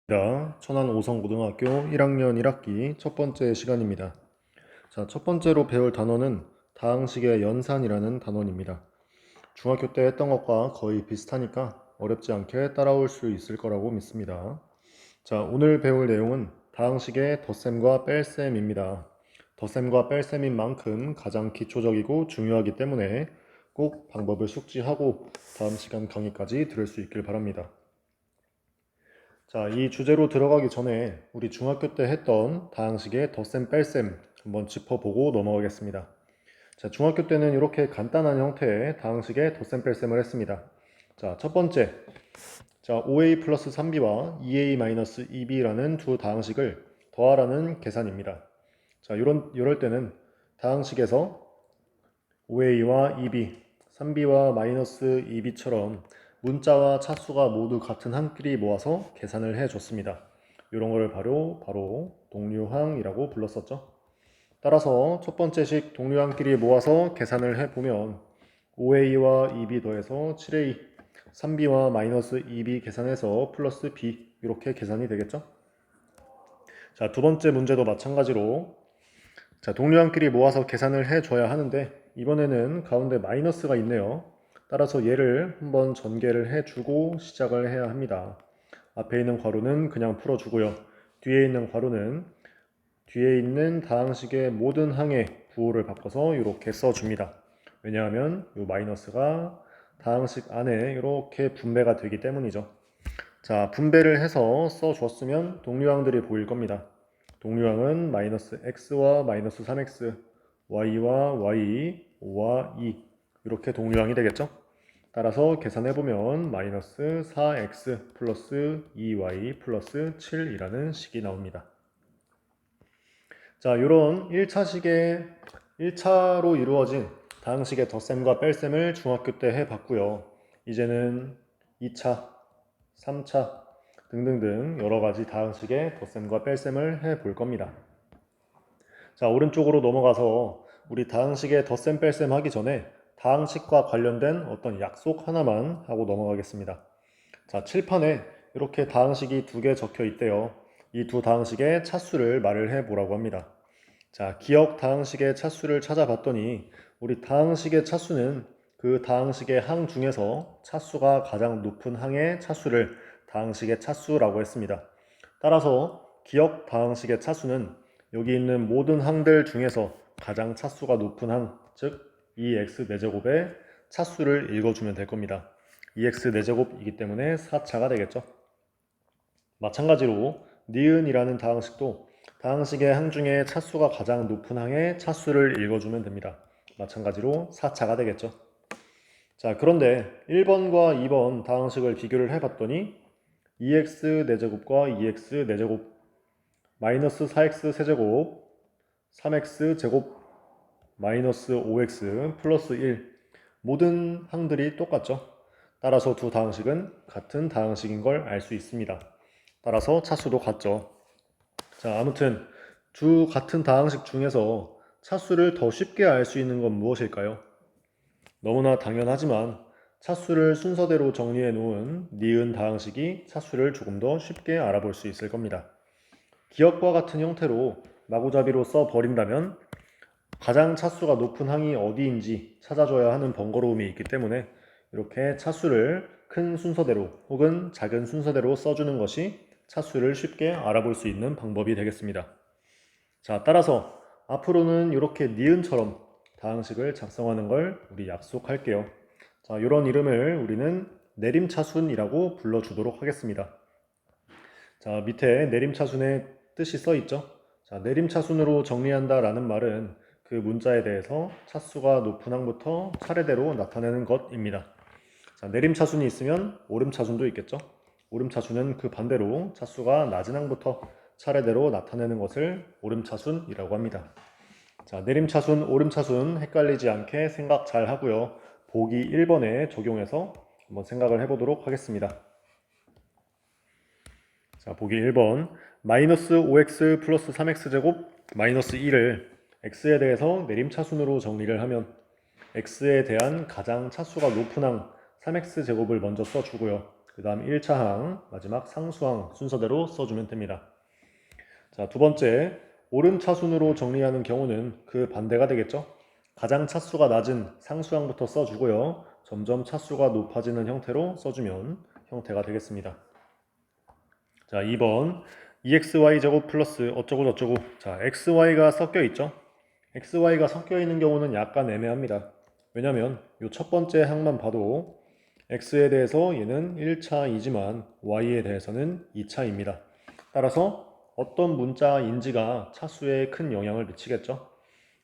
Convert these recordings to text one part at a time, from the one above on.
천안 오성고등학교 1학년 1학기 첫 번째 시간입니다. 자, 첫 번째로 배울 단어는 다항식의 연산이라는 단원입니다. 중학교 때 했던 것과 거의 비슷하니까 어렵지 않게 따라올 수 있을 거라고 믿습니다. 자, 오늘 배울 내용은 다항식의 덧셈과 뺄셈입니다. 덧셈과 뺄셈인 만큼 가장 기초적이고 중요하기 때문에 꼭 방법을 숙지하고 다음 시간 강의까지 들을 수 있길 바랍니다. 자, 이 주제로 들어가기 전에 우리 중학교 때 했던 다항식의 덧셈 뺄셈 한번 짚어보고 넘어가겠습니다. 자, 중학교 때는 이렇게 간단한 형태의 다항식의 덧셈 뺄셈을 했습니다. 자, 첫 번째, 자, 5a 플러스 3b와 2a 마이너스 2b라는 두 다항식을 더하라는 계산입니다. 자, 이럴 때는 다항식에서 5a와 2b, 3b와 마이너스 2b처럼 문자와 차수가 모두 같은 항끼리 모아서 계산을 해줬습니다. 이런 걸 바로 동류항이라고 불렀었죠. 따라서 첫 번째 식 동류항끼리 모아서 계산을 해보면 5a와 2b 더해서 7a, 3b와 마이너스 2b 계산해서 플러스 b 이렇게 계산이 되겠죠. 자, 두 번째 문제도 마찬가지로 자, 동류항끼리 모아서 계산을 해줘야 하는데 이번에는 가운데 마이너스가 있네요. 따라서 얘를 한번 전개를 해주고 시작을 해야 합니다. 앞에 있는 괄호는 그냥 풀어주고요. 뒤에 있는 괄호는 뒤에 있는 다항식의 모든 항에 부호를 바꿔서 이렇게 써줍니다. 왜냐하면 이 마이너스가 다항식 안에 이렇게 분배가 되기 때문이죠. 자, 분배를 해서 써줬으면 동류항들이 보일 겁니다. 동류항은 마이너스 x와 마이너스 3x, y와 y, 5와 2 이렇게 동류항이 되겠죠? 따라서 계산해보면 마이너스 4x 플러스 2y 플러스 7이라는 식이 나옵니다. 자, 이런 1차로 이루어진 다항식의 덧셈과 뺄셈을 중학교 때 해봤고요. 이제는 2차, 3차 등등등 여러가지 다항식의 덧셈과 뺄셈을 해볼 겁니다. 자, 오른쪽으로 넘어가서 우리 다항식의 덧셈 뺄셈 하기 전에 다항식과 관련된 어떤 약속 하나만 하고 넘어가겠습니다. 자, 칠판에 이렇게 다항식이 두 개 적혀 있대요. 이 두 다항식의 차수를 말을 해보라고 합니다. 자, 기억 다항식의 차수를 찾아봤더니 우리 다항식의 차수는 그 다항식의 항 중에서 차수가 가장 높은 항의 차수를 다항식의 차수라고 했습니다. 따라서 기억 다항식의 차수는 여기 있는 모든 항들 중에서 가장 차수가 높은 항, 즉 2x 4제곱의 차수를 읽어주면 될 겁니다. 2x 4제곱이기 때문에 4차가 되겠죠. 마찬가지로 니은이라는 다항식도 다항식의 항 중에 차수가 가장 높은 항의 차수를 읽어주면 됩니다. 마찬가지로 4차가 되겠죠. 자, 그런데 1번과 2번 다항식을 비교를 해봤더니 2x 4제곱과 2x 4제곱, 마이너스 4x 세제곱, 3x 제곱, 마이너스 5x 플러스 1 모든 항들이 똑같죠. 따라서 두 다항식은 같은 다항식인 걸 알 수 있습니다. 따라서 차수도 같죠. 자, 아무튼 두 같은 다항식 중에서 차수를 더 쉽게 알 수 있는 건 무엇일까요? 너무나 당연하지만 차수를 순서대로 정리해 놓은 니은 다항식이 차수를 조금 더 쉽게 알아볼 수 있을 겁니다. 기억과 같은 형태로 마구잡이로 써버린다면 가장 차수가 높은 항이 어디인지 찾아줘야 하는 번거로움이 있기 때문에 이렇게 차수를 큰 순서대로 혹은 작은 순서대로 써주는 것이 차수를 쉽게 알아볼 수 있는 방법이 되겠습니다. 자, 따라서 앞으로는 이렇게 니은처럼 다항식을 작성하는 걸 우리 약속할게요. 자, 이런 이름을 우리는 내림차순이라고 불러주도록 하겠습니다. 자, 밑에 내림차순의 뜻이 써 있죠. 자, 내림차순으로 정리한다 라는 말은 그 문자에 대해서 차수가 높은 항부터 차례대로 나타내는 것입니다. 자, 내림차순이 있으면 오름차순도 있겠죠. 오름차순은 그 반대로 차수가 낮은 항부터 차례대로 나타내는 것을 오름차순이라고 합니다. 자, 내림차순, 오름차순 헷갈리지 않게 생각 잘 하고요. 보기 1번에 적용해서 한번 생각을 해보도록 하겠습니다. 자, 보기 1번 마이너스 5x 플러스 3x 제곱 마이너스 2를 x에 대해서 내림차순으로 정리를 하면 x에 대한 가장 차수가 높은 항 3x 제곱을 먼저 써주고요. 그 그 다음 1차 항, 마지막 상수항 순서대로 써주면 됩니다. 자, 두 번째, 오름 차순으로 정리하는 경우는 그 반대가 되겠죠. 가장 차수가 낮은 상수항부터 써주고요. 점점 차수가 높아지는 형태로 써주면 형태가 되겠습니다. 자, 2번 2xy 제곱 플러스 어쩌고 저쩌고. 자, xy가 섞여 있죠. xy가 섞여 있는 경우는 약간 애매합니다. 왜냐면 이 첫 번째 항만 봐도 x에 대해서 얘는 1차이지만 y에 대해서는 2차입니다. 따라서 어떤 문자인지가 차수에 큰 영향을 미치겠죠.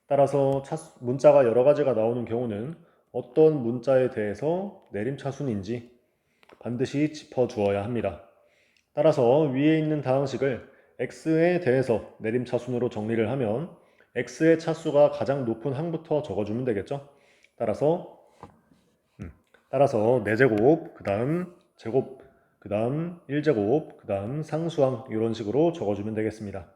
따라서 문자가 여러 가지가 나오는 경우는 어떤 문자에 대해서 내림차순인지 반드시 짚어주어야 합니다. 따라서 위에 있는 다항식을 x에 대해서 내림차순으로 정리를 하면 x의 차수가 가장 높은 항부터 적어주면 되겠죠. 따라서 4제곱, 그 다음 제곱, 그 다음 1제곱, 그 다음 상수항 이런 식으로 적어주면 되겠습니다.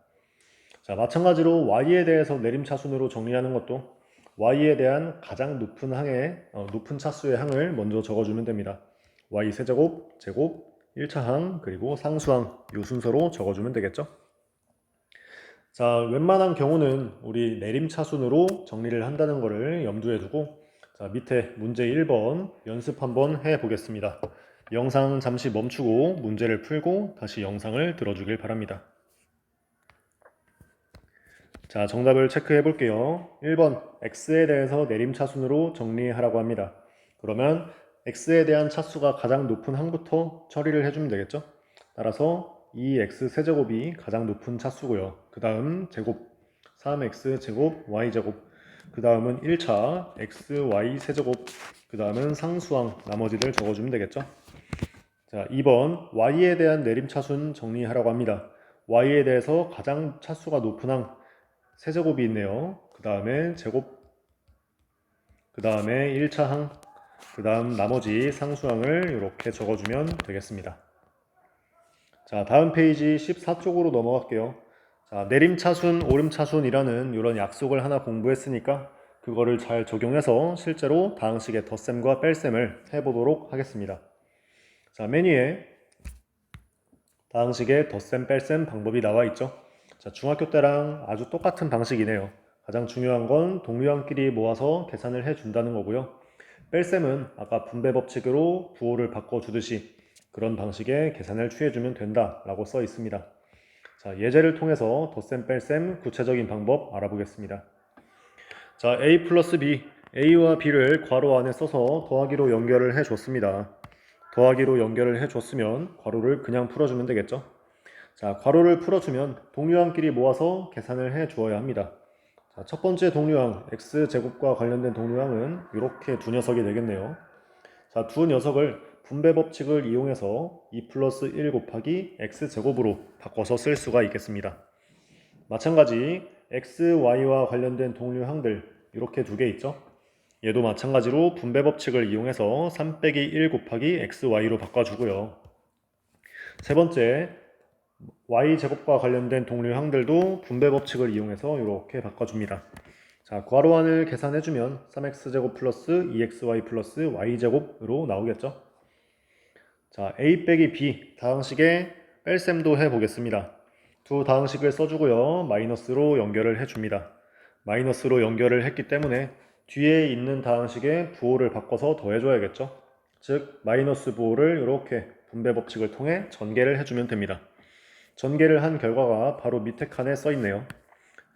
자, 마찬가지로 y에 대해서 내림차순으로 정리하는 것도 y에 대한 가장 높은 항의 높은 차수의 항을 먼저 적어주면 됩니다. y 세제곱, 제곱, 1차 항, 그리고 상수항 이 순서로 적어주면 되겠죠. 자, 웬만한 경우는 우리 내림차순으로 정리를 한다는 것을 염두에 두고 자, 밑에 문제 1번 연습 한번 해보겠습니다. 영상 잠시 멈추고 문제를 풀고 다시 영상을 들어주길 바랍니다. 자, 정답을 체크해 볼게요. 1번 x에 대해서 내림차순으로 정리하라고 합니다. 그러면 x에 대한 차수가 가장 높은 항부터 처리를 해주면 되겠죠. 따라서 2x 세제곱이 가장 높은 차수고요. 그 다음 제곱 3x 제곱 y 제곱, 그 다음은 1차 xy 세제곱, 그 다음은 상수항 나머지들 적어주면 되겠죠. 자, 2번 y에 대한 내림차순 정리하라고 합니다. y에 대해서 가장 차수가 높은 항 세제곱이 있네요. 그 다음에 제곱, 그 다음에 1차 항, 그 다음 나머지 상수항을 이렇게 적어주면 되겠습니다. 자, 다음 페이지 14쪽으로 넘어갈게요. 자, 내림차순, 오름차순이라는 이런 약속을 하나 공부했으니까 그거를 잘 적용해서 실제로 다항식의 덧셈과 뺄셈을 해보도록 하겠습니다. 자, 맨 위에 다항식의 덧셈, 뺄셈 방법이 나와 있죠. 자, 중학교 때랑 아주 똑같은 방식이네요. 가장 중요한 건 동류항끼리 모아서 계산을 해준다는 거고요. 뺄셈은 아까 분배 법칙으로 부호를 바꿔주듯이 그런 방식의 계산을 취해주면 된다라고 써 있습니다. 자, 예제를 통해서 덧셈, 뺄셈 구체적인 방법 알아보겠습니다. 자, a 플러스 b, a와 b를 괄호 안에 써서 더하기로 연결을 해줬습니다. 더하기로 연결을 해줬으면 괄호를 그냥 풀어주면 되겠죠. 자, 괄호를 풀어주면 동류항끼리 모아서 계산을 해 주어야 합니다. 자, 첫 번째 동류항 x제곱과 관련된 동류항은 이렇게 두 녀석이 되겠네요. 자, 두 녀석을 분배 법칙을 이용해서 2 플러스 1 곱하기 x제곱으로 바꿔서 쓸 수가 있겠습니다. 마찬가지 x, y와 관련된 동류항들 이렇게 두 개 있죠. 얘도 마찬가지로 분배 법칙을 이용해서 3 빼기 1 곱하기 xy로 바꿔주고요. 세 번째 y제곱과 관련된 동류항들도 분배 법칙을 이용해서 이렇게 바꿔줍니다. 자, 괄호 안을 계산해주면 3x제곱 플러스 2xy 플러스 y제곱으로 나오겠죠. 자, a 빼기 b 다항식의 뺄셈도 해보겠습니다. 두 다항식을 써주고요. 마이너스로 연결을 해줍니다. 마이너스로 연결을 했기 때문에 뒤에 있는 다항식의 부호를 바꿔서 더해줘야겠죠. 즉 마이너스 부호를 이렇게 분배 법칙을 통해 전개를 해주면 됩니다. 전개를 한 결과가 바로 밑에 칸에 써 있네요.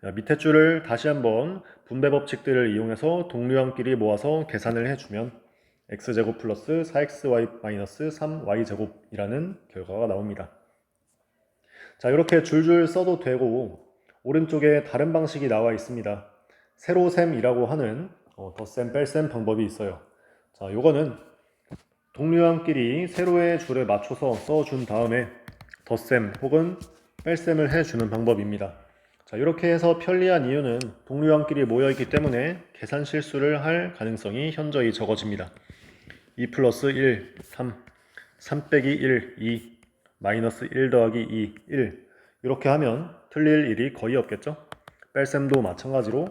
자, 밑에 줄을 다시 한번 분배 법칙들을 이용해서 동류항끼리 모아서 계산을 해주면 x제곱 플러스 4xy 마이너스 3y제곱이라는 결과가 나옵니다. 자, 이렇게 줄줄 써도 되고 오른쪽에 다른 방식이 나와 있습니다. 세로셈이라고 하는 덧셈 뺄셈 방법이 있어요. 자, 요거는 동류항끼리 세로의 줄에 맞춰서 써준 다음에 덧셈 혹은 뺄셈을 해주는 방법입니다. 자, 이렇게 해서 편리한 이유는 동류항끼리 모여있기 때문에 계산 실수를 할 가능성이 현저히 적어집니다. 2 플러스 1, 3, 3 빼기 1, 2, 마이너스 1 더하기 2, 1 이렇게 하면 틀릴 일이 거의 없겠죠? 뺄셈도 마찬가지로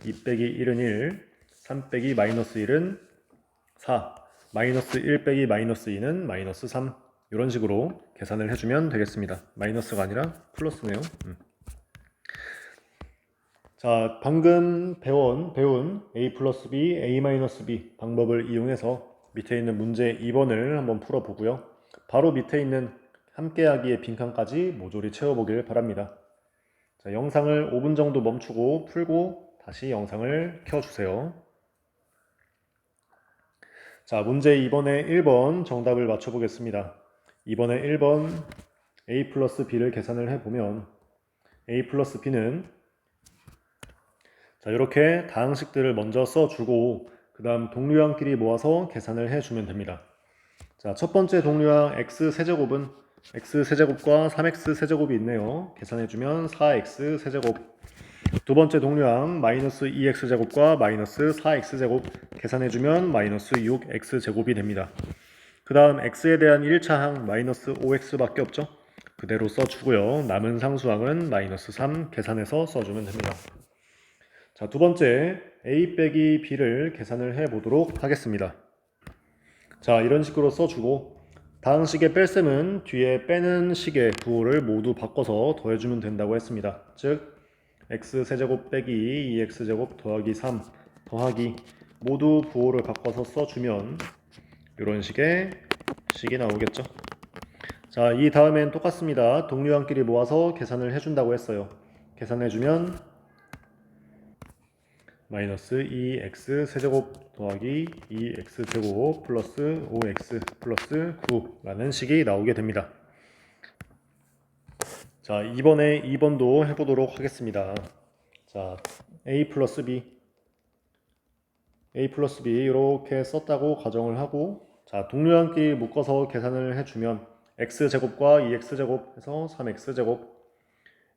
2 빼기 1은 1, 3 빼기 마이너스 1은 4, 마이너스 1 빼기 마이너스 2는 마이너스 3 이런 식으로 계산을 해주면 되겠습니다. 마이너스가 아니라 플러스네요. 자, 방금 배운 a 플러스 b, a 마이너스 b 방법을 이용해서 밑에 있는 문제 2번을 한번 풀어보고요. 바로 밑에 있는 함께하기의 빈칸까지 모조리 채워보길 바랍니다. 자, 영상을 5분 정도 멈추고 풀고 다시 영상을 켜주세요. 자, 문제 2번에 1번 정답을 맞춰보겠습니다. 이번에 1번 a 플러스 b를 계산을 해보면 a 플러스 b는 자, 이렇게 다항식들을 먼저 써주고 그 다음 동류항끼리 모아서 계산을 해주면 됩니다. 자, 첫 번째 동류항 x세제곱은 x세제곱과 3x세제곱이 있네요. 계산해주면 4x세제곱. 두 번째 동류항 마이너스 2x제곱과 마이너스 4x제곱 계산해주면 마이너스 6x제곱이 됩니다. 그 다음 x에 대한 1차항 마이너스 5x밖에 없죠. 그대로 써주고요. 남은 상수항은 마이너스 3 계산해서 써주면 됩니다. 자, 두 번째 a 빼기 b를 계산을 해보도록 하겠습니다. 자, 이런 식으로 써주고 다항식의 뺄셈은 뒤에 빼는 식의 부호를 모두 바꿔서 더해주면 된다고 했습니다. 즉 x세제곱 빼기 2x제곱 더하기 3 더하기 모두 부호를 바꿔서 써주면 이런 식의 식이 나오겠죠. 자, 이 다음엔 똑같습니다. 동류항끼리 모아서 계산을 해준다고 했어요. 계산해주면 마이너스 2x 세제곱 더하기 2x제곱 플러스 5x 플러스 9라는 식이 나오게 됩니다. 자, 이번에 2번도 해보도록 하겠습니다. 자, a 플러스 b 이렇게 썼다고 가정을 하고 자, 동류항끼리 묶어서 계산을 해주면 x제곱과 2x제곱 해서 3x제곱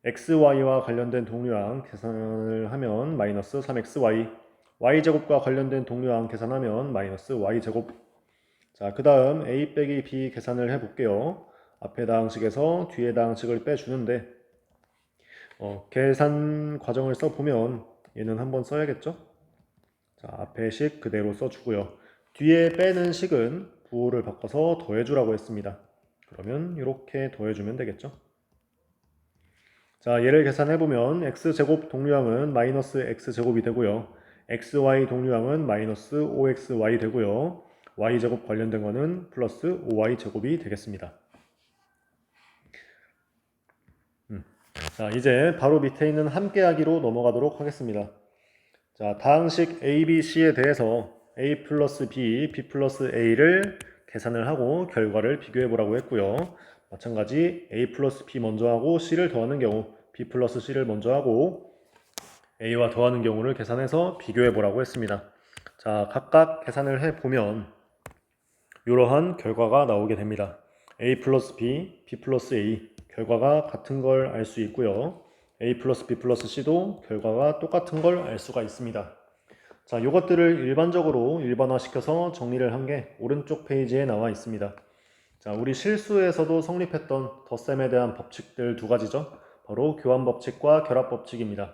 xy와 관련된 동류항 계산을 하면 마이너스 3xy y제곱과 관련된 동류항 계산하면 마이너스 y제곱. 자, 그 다음 a 빼기 b 계산을 해볼게요. 앞에 다항식에서 뒤에 다항식을 빼주는데 계산 과정을 써보면 얘는 한번 써야겠죠. 자, 앞에 식 그대로 써주고요. 뒤에 빼는 식은 부호를 바꿔서 더해주라고 했습니다. 그러면 이렇게 더해주면 되겠죠. 자, 얘를 계산해보면 x제곱 동류항은 마이너스 x제곱이 되고요. xy 동류항은 마이너스 5xy 되고요. y제곱 관련된 거는 플러스 5y제곱이 되겠습니다. 자, 이제 바로 밑에 있는 함께하기로 넘어가도록 하겠습니다. 자, 다항식 a, b, c에 대해서 a 플러스 b, b 플러스 a를 계산을 하고 결과를 비교해 보라고 했고요. 마찬가지 a 플러스 b 먼저 하고 c를 더하는 경우 b 플러스 c를 먼저 하고 a와 더하는 경우를 계산해서 비교해 보라고 했습니다. 자, 각각 계산을 해보면 이러한 결과가 나오게 됩니다. a 플러스 b, b 플러스 a 결과가 같은 걸 알 수 있고요. a 플러스 b 플러스 c도 결과가 똑같은 걸 알 수가 있습니다. 자, 이것들을 일반적으로 일반화시켜서 정리를 한 게 오른쪽 페이지에 나와 있습니다. 자, 우리 실수에서도 성립했던 덧셈에 대한 법칙들 두 가지죠. 바로 교환법칙과 결합법칙입니다.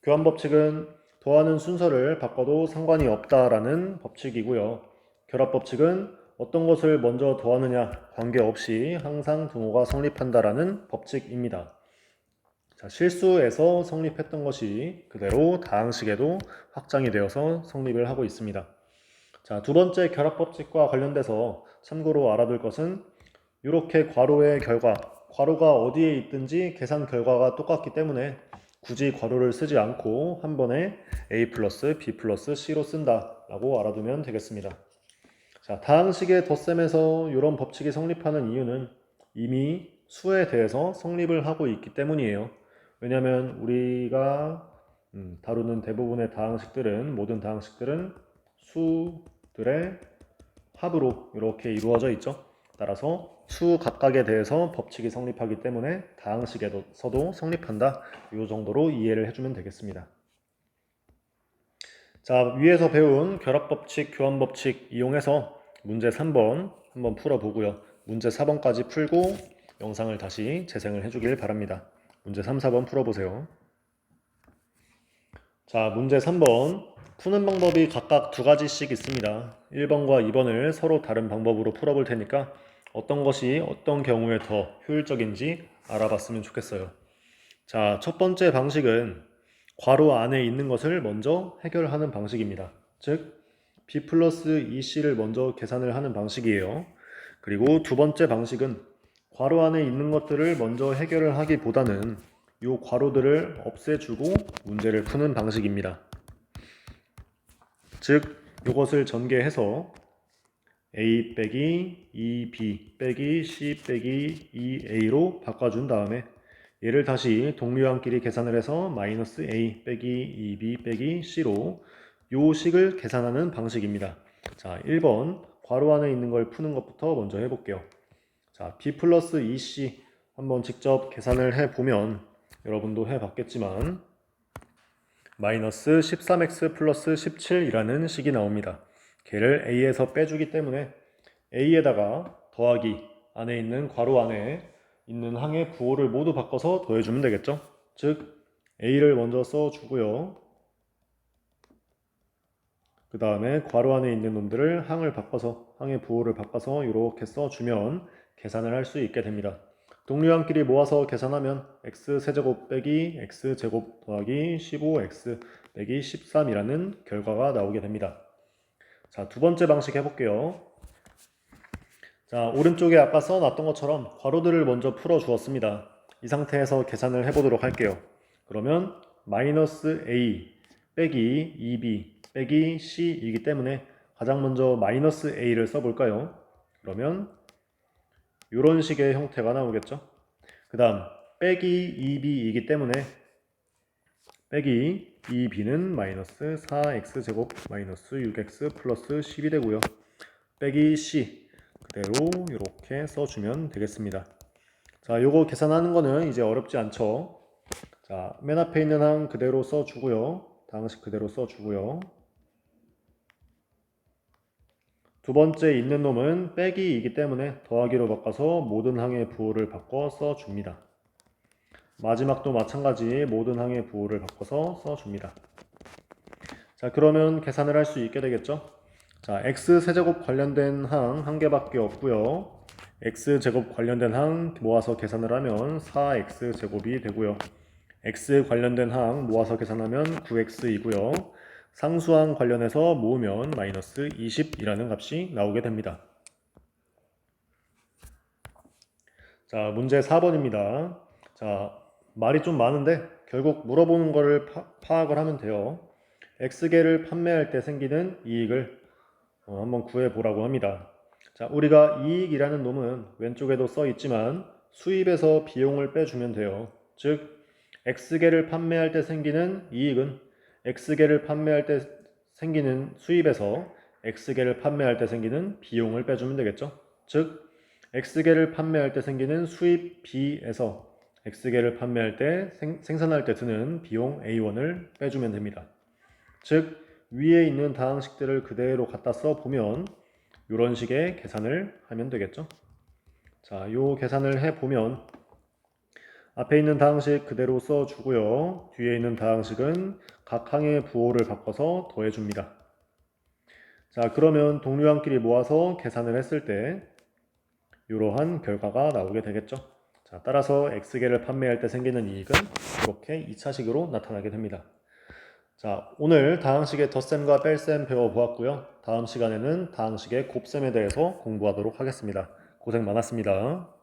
교환법칙은 더하는 순서를 바꿔도 상관이 없다라는 법칙이고요. 결합법칙은 어떤 것을 먼저 더하느냐 관계없이 항상 등호가 성립한다라는 법칙입니다. 자, 실수에서 성립했던 것이 그대로 다항식에도 확장이 되어서 성립을 하고 있습니다. 자, 두 번째 결합법칙과 관련돼서 참고로 알아둘 것은 이렇게 괄호의 결과, 괄호가 어디에 있든지 계산 결과가 똑같기 때문에 굳이 괄호를 쓰지 않고 한 번에 a 플러스 b 플러스 c로 쓴다 라고 알아두면 되겠습니다. 자, 다항식의 덧셈에서 이런 법칙이 성립하는 이유는 이미 수에 대해서 성립을 하고 있기 때문이에요. 왜냐하면 우리가 다루는 대부분의 다항식들은 모든 다항식들은 수들의 합으로 이렇게 이루어져 있죠. 따라서 수 각각에 대해서 법칙이 성립하기 때문에 다항식에서도 성립한다. 이 정도로 이해를 해주면 되겠습니다. 자, 위에서 배운 결합법칙, 교환법칙 이용해서 문제 3번 한번 풀어보고요. 문제 4번까지 풀고 영상을 다시 재생을 해주길 바랍니다. 문제 3, 4번 풀어보세요. 자, 문제 3번 푸는 방법이 각각 두 가지씩 있습니다. 1번과 2번을 서로 다른 방법으로 풀어볼 테니까 어떤 것이 어떤 경우에 더 효율적인지 알아봤으면 좋겠어요. 자, 첫 번째 방식은 괄호 안에 있는 것을 먼저 해결하는 방식입니다. 즉, b 플러스 2c를 먼저 계산을 하는 방식이에요. 그리고 두 번째 방식은 괄호 안에 있는 것들을 먼저 해결을 하기보다는 이 괄호들을 없애주고 문제를 푸는 방식입니다. 즉, 이것을 전개해서 a 빼기 2b 빼기 c 빼기 2a로 바꿔준 다음에 얘를 다시 동류항끼리 계산을 해서 마이너스 a 빼기 2b 빼기 c로 요 식을 계산하는 방식입니다. 자, 1번 괄호 안에 있는 걸 푸는 것부터 먼저 해볼게요. 자, b 플러스 2c 한번 직접 계산을 해보면 여러분도 해봤겠지만 마이너스 13x 플러스 17이라는 식이 나옵니다. 걔를 a에서 빼주기 때문에 a에다가 더하기 안에 있는 괄호 안에 있는 항의 부호를 모두 바꿔서 더해주면 되겠죠. 즉 a를 먼저 써주고요. 그 다음에 괄호 안에 있는 놈들을 항의 부호를 바꿔서 이렇게 써주면 계산을 할 수 있게 됩니다. 동류항끼리 모아서 계산하면 x세제곱 빼기 x제곱 더하기 15x 빼기 13이라는 결과가 나오게 됩니다. 자, 두 번째 방식 해볼게요. 자, 오른쪽에 아까 써놨던 것처럼 괄호들을 먼저 풀어 주었습니다. 이 상태에서 계산을 해보도록 할게요. 그러면 마이너스 a 빼기 2b 빼기 c이기 때문에 가장 먼저 마이너스 a를 써볼까요? 그러면 이런 식의 형태가 나오겠죠. 그 다음 빼기 2b이기 때문에 빼기 2b는 마이너스 4x제곱 마이너스 6x 플러스 10이 되고요. 빼기 c 그대로 이렇게 써주면 되겠습니다. 자, 요거 계산하는 거는 이제 어렵지 않죠. 자, 맨 앞에 있는 항 그대로 써주고요. 다항식 그대로 써주고요. 두 번째 있는 놈은 빼기이기 때문에 더하기로 바꿔서 모든 항의 부호를 바꿔 써줍니다. 마지막도 마찬가지 모든 항의 부호를 바꿔서 써줍니다. 자, 그러면 계산을 할 수 있게 되겠죠. 자, x세제곱 관련된 항 한 개밖에 없고요. x제곱 관련된 항 모아서 계산을 하면 4x제곱이 되고요. x 관련된 항 모아서 계산하면 9x이고요. 상수항 관련해서 모으면 마이너스 20이라는 값이 나오게 됩니다. 자, 문제 4번입니다. 자, 말이 좀 많은데 결국 물어보는 거를 파악을 하면 돼요. x개를 판매할 때 생기는 이익을 한번 구해보라고 합니다. 자, 우리가 이익이라는 놈은 왼쪽에도 써 있지만 수입에서 비용을 빼주면 돼요. 즉 X개를 판매할 때 생기는 이익은 X개를 판매할 때 생기는 수입에서 X개를 판매할 때 생기는 비용을 빼주면 되겠죠. 즉 X개를 판매할 때 생기는 수입 B에서 X개를 판매할 때 생산할 때 드는 비용 A1을 빼주면 됩니다. 즉 위에 있는 다항식들을 그대로 갖다 써보면 이런 식의 계산을 하면 되겠죠. 자, 요 계산을 해보면 앞에 있는 다항식 그대로 써주고요. 뒤에 있는 다항식은 각 항의 부호를 바꿔서 더해줍니다. 자, 그러면 동류항끼리 모아서 계산을 했을 때 이러한 결과가 나오게 되겠죠. 자, 따라서 X개를 판매할 때 생기는 이익은 이렇게 2차식으로 나타나게 됩니다. 자, 오늘 다항식의 덧셈과 뺄셈 배워보았고요. 다음 시간에는 다항식의 곱셈에 대해서 공부하도록 하겠습니다. 고생 많았습니다.